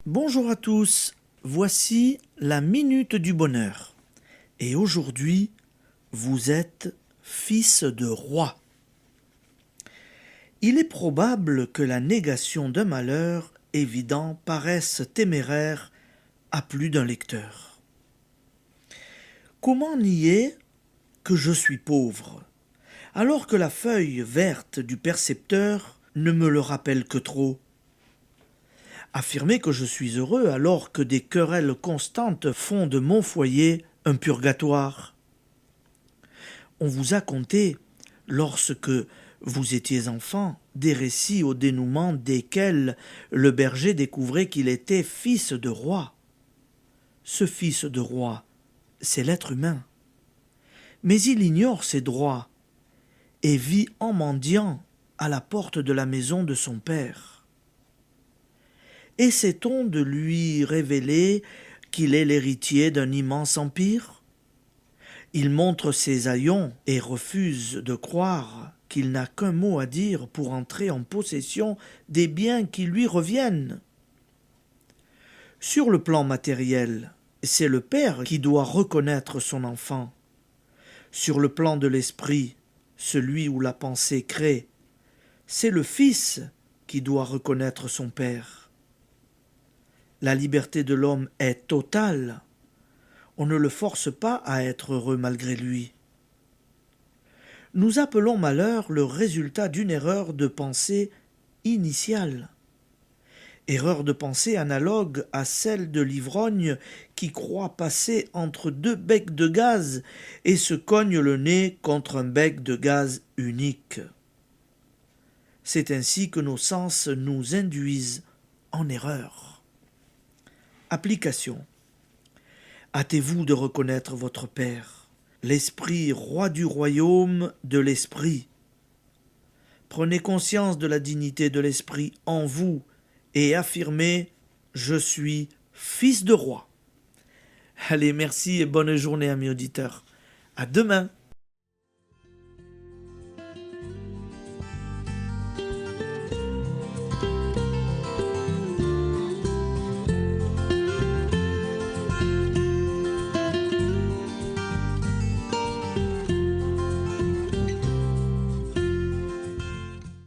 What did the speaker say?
Bonjour à tous, voici la Minute du Bonheur. Et aujourd'hui, vous êtes fils de roi. Il est probable que la négation d'un malheur évident paraisse téméraire à plus d'un lecteur. Comment nier que je suis pauvre, alors que la feuille verte du percepteur ne me le rappelle que trop? Affirmer que je suis heureux alors que des querelles constantes font de mon foyer un purgatoire. On vous a conté, lorsque vous étiez enfant, des récits au dénouement desquels le berger découvrait qu'il était fils de roi. Ce fils de roi, c'est l'être humain. Mais il ignore ses droits et vit en mendiant à la porte de la maison de son père. Essaie-t-on de lui révéler qu'il est l'héritier d'un immense empire? Il montre ses haillons et refuse de croire qu'il n'a qu'un mot à dire pour entrer en possession des biens qui lui reviennent. Sur le plan matériel, c'est le père qui doit reconnaître son enfant. Sur le plan de l'esprit, celui où la pensée crée, c'est le fils qui doit reconnaître son père. La liberté de l'homme est totale. On ne le force pas à être heureux malgré lui. Nous appelons malheur le résultat d'une erreur de pensée initiale. Erreur de pensée analogue à celle de l'ivrogne qui croit passer entre deux becs de gaz et se cogne le nez contre un bec de gaz unique. C'est ainsi que nos sens nous induisent en erreur. Application. Hâtez-vous de reconnaître votre Père, l'Esprit roi du royaume de l'Esprit. Prenez conscience de la dignité de l'Esprit en vous et affirmez « Je suis fils de roi ». Allez, merci et bonne journée, amis auditeurs. À demain.